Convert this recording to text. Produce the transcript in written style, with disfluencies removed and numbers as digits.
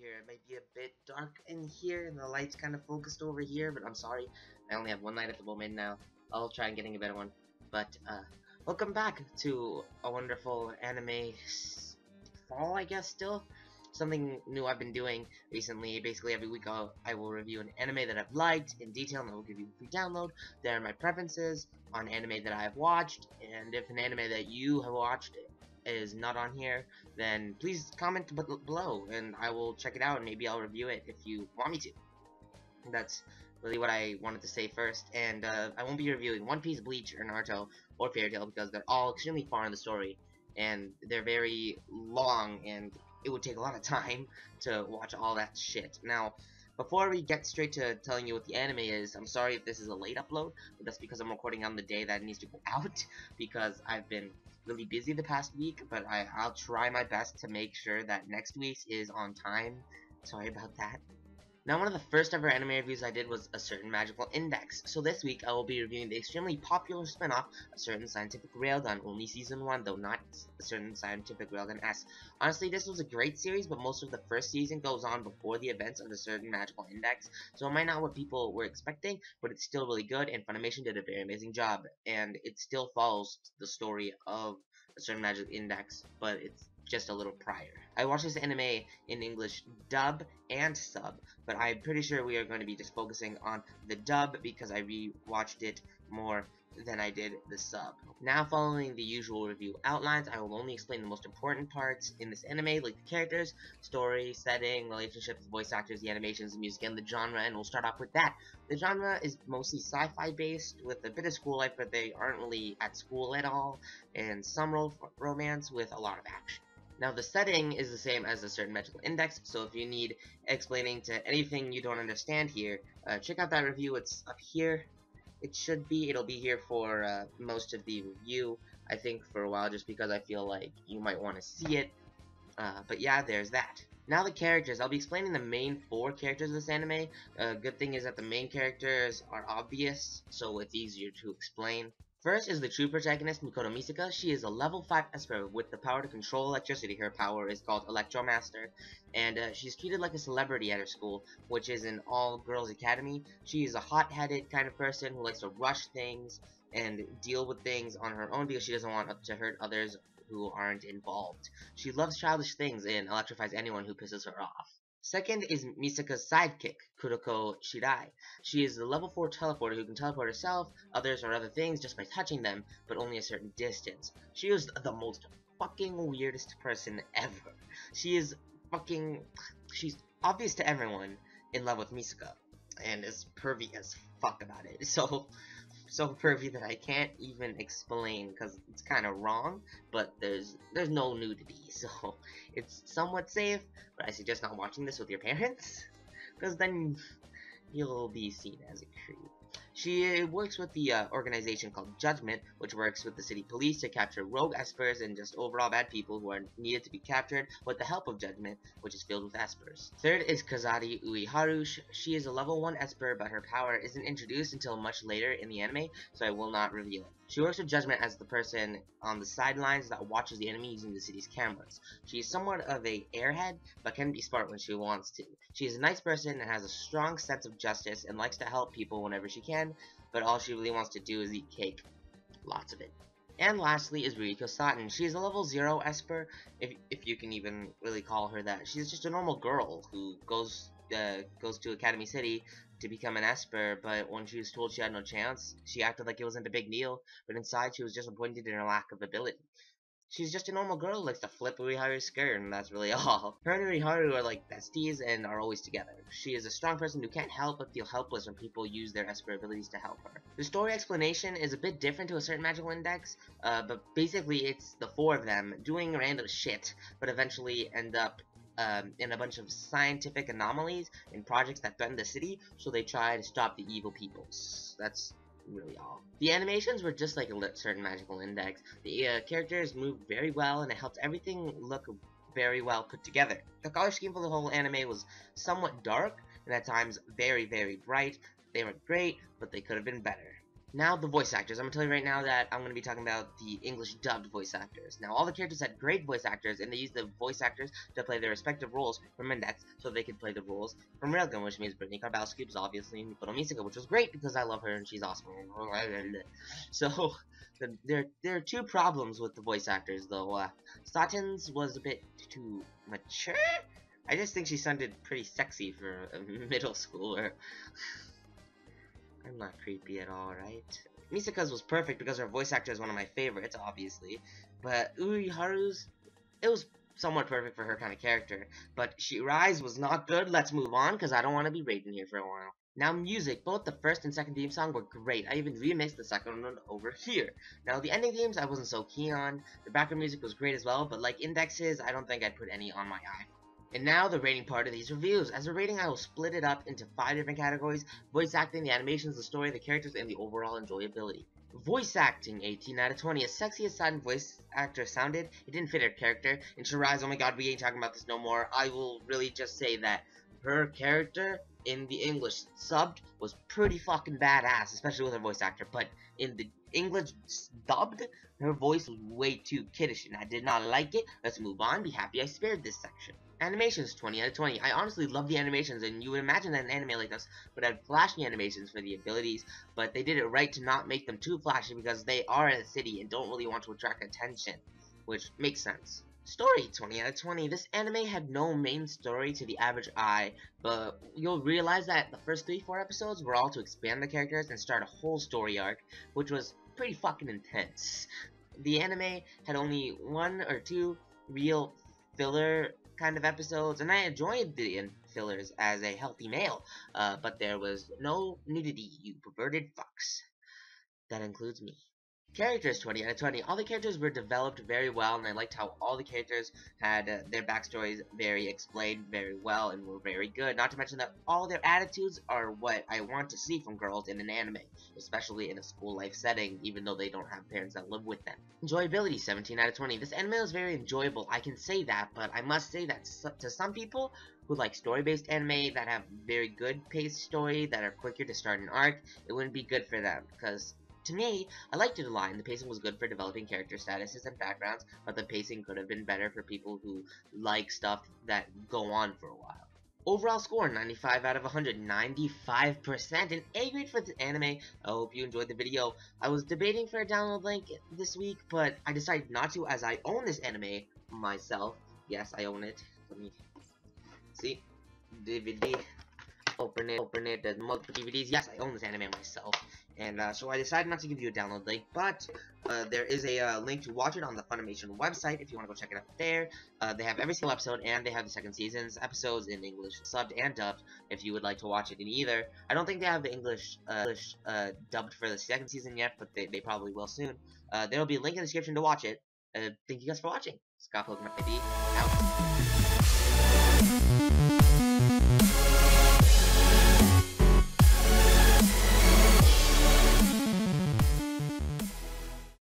here. It might be a bit dark in here, and the light's kind of focused over here, but I'm sorry. I only have one light at the moment now. I'll try and getting a better one. But, welcome back to a wonderful anime fall, I guess, still. Something new I've been doing recently. Basically, every week I will review an anime that I've liked in detail, and I will give you a free download. There are my preferences on anime that I've watched, and if an anime that you have watched is not on here, then please comment below, and I will check it out, and maybe I'll review it if you want me to. That's really what I wanted to say first, and I won't be reviewing One Piece, Bleach, or Naruto, or Fairy Tail, because they're all extremely far in the story, and they're very long, and it would take a lot of time to watch all that shit. Now, before we get straight to telling you what the anime is, I'm sorry if this is a late upload, but that's because I'm recording on the day that it needs to go out, because I've been really busy the past week, but I'll try my best to make sure that next week's is on time. Sorry about that. Now, one of the first ever anime reviews I did was A Certain Magical Index, so this week I will be reviewing the extremely popular spin-off, A Certain Scientific Railgun, only Season 1 though, not A Certain Scientific Railgun S. Honestly, this was a great series, but most of the first season goes on before the events of A Certain Magical Index, so it might not what people were expecting, but it's still really good, and Funimation did a very amazing job, and it still follows the story of A Certain Magical Index, but it's just a little prior. I watched this anime in English dub and sub, but I'm pretty sure we are going to be just focusing on the dub because I rewatched it more than I did the sub. Now, following the usual review outlines, I will only explain the most important parts in this anime, like the characters, story, setting, relationships, voice actors, the animations, the music, and the genre, and we'll start off with that. The genre is mostly sci-fi based, with a bit of school life, but they aren't really at school at all, and some romance with a lot of action. Now, the setting is the same as A Certain Magical Index, so if you need explaining to anything you don't understand here, check out that review. It's up here. It'll be here for most of the review, I think, for a while, just because I feel like you might want to see it. But yeah, there's that. Now the characters. I'll be explaining the main 4 characters of this anime. Good thing is that the main characters are obvious, so it's easier to explain. First is the true protagonist, Mikoto Misaka. She is a level 5 Esper with the power to control electricity. Her power is called Electromaster, and she's treated like a celebrity at her school, which is an all-girls academy. She is a hot-headed kind of person who likes to rush things and deal with things on her own because she doesn't want to hurt others who aren't involved. She loves childish things and electrifies anyone who pisses her off. Second is Misaka's sidekick, Kuroko Shirai. She is the level 4 teleporter who can teleport herself, others, or other things just by touching them, but only a certain distance. She is the most fucking weirdest person ever. She's obvious to everyone in love with Misaka, and is pervy as fuck about it. So pervy that I can't even explain because it's kind of wrong, but there's no nudity, so it's somewhat safe, but I suggest not watching this with your parents, because then you'll be seen as a creep. She works with the organization called Judgment, which works with the city police to capture rogue espers and just overall bad people who are needed to be captured with the help of Judgment, which is filled with espers. Third is Kazari Ueharu. She is a level 1 esper, but her power isn't introduced until much later in the anime, so I will not reveal it. She works with Judgment as the person on the sidelines that watches the enemy using the city's cameras. She is somewhat of a airhead, but can be smart when she wants to. She is a nice person and has a strong sense of justice and likes to help people whenever she can, but all she really wants to do is eat cake. Lots of it. And lastly is Riko Satin. She is a level 0 Esper, if you can even really call her that. She's just a normal girl who goes to Academy City to become an Esper, but when she was told she had no chance, she acted like it wasn't a big deal, but inside she was disappointed in her lack of ability. She's just a normal girl who likes to flip Ueharu's skirt, and that's really all. Her and Ueharu are like besties and are always together. She is a strong person who can't help but feel helpless when people use their Esper abilities to help her. The story explanation is a bit different to A Certain Magical Index, but basically it's the 4 of them doing random shit, but eventually end up in a bunch of scientific anomalies in projects that threaten the city, so they try to stop the evil peoples. That's really all. The animations were just like A Certain Magical Index. The characters moved very well, and it helped everything look very well put together. The color scheme for the whole anime was somewhat dark, and at times very, very bright. They were great, but they could have been better. Now, the voice actors. I'm going to tell you right now that I'm going to be talking about the English dubbed voice actors. Now, all the characters had great voice actors, and they used the voice actors to play their respective roles from Index, so they could play the roles from Railgun, which means Brittany Karbowski was obviously Nicola Misika, which was great because I love her and she's awesome. So, there are two problems with the voice actors, though. Satin's was a bit too mature. I just think she sounded pretty sexy for a middle schooler. I'm not creepy at all, right? Misaka's was perfect because her voice actor is one of my favorites, obviously. But Haru's, it was somewhat perfect for her kind of character. But Shirai's was not good. Let's move on, because I don't want to be raving here for a while. Now, music. Both the first and second theme song were great. I even remixed the second one over here. Now, the ending themes I wasn't so keen on. The background music was great as well, but like Index's, I don't think I'd put any on my eye. And now the rating part of these reviews. As a rating, I will split it up into 5 different categories: voice acting, the animations, the story, the characters, and the overall enjoyability. Voice acting, 18 out of 20. As sexy as Satin voice actor sounded, it didn't fit her character. And Shiraz, oh my god, we ain't talking about this no more. I will really just say that her character in the English subbed was pretty fucking badass, especially with her voice actor. But in the English dubbed, her voice was way too kiddish, and I did not like it. Let's move on. Be happy I spared this section. Animations, 20 out of 20. I honestly love the animations, and you would imagine that an anime like this would have flashy animations for the abilities, but they did it right to not make them too flashy because they are in a city and don't really want to attract attention, which makes sense. Story, 20 out of 20. This anime had no main story to the average eye, but you'll realize that the first 3-4 episodes were all to expand the characters and start a whole story arc, which was pretty fucking intense. The anime had only 1 or 2 real filler kind of episodes, and I enjoyed the fillers as a healthy male, but there was no nudity, you perverted fucks. That includes me. Characters, 20 out of 20. All the characters were developed very well, and I liked how all the characters had their backstories very explained very well and were very good. Not to mention that all their attitudes are what I want to see from girls in an anime, especially in a school life setting, even though they don't have parents that live with them. Enjoyability, 17 out of 20. This anime is very enjoyable, I can say that, but I must say that to some people who like story-based anime that have very good paced story, that are quicker to start an arc, it wouldn't be good for them, because to me, I liked it a lot, and the pacing was good for developing character statuses and backgrounds, but the pacing could have been better for people who like stuff that go on for a while. Overall score, 95 out of 100, 95%, an A grade for this anime. I hope you enjoyed the video. I was debating for a download link this week, but I decided not to as I own this anime myself. Yes, I own it. Let me see. DVD. Open it, there's multiple DVDs. Yes, I own this anime myself. And so I decided not to give you a download link, but there is a link to watch it on the Funimation website if you want to go check it out there. They have every single episode, and they have the second season's episodes in English, subbed and dubbed, if you would like to watch it in either. I don't think they have the English dubbed for the second season yet, but they probably will soon. There will be a link in the description to watch it. Thank you guys for watching. Scott Pokemon ID, out.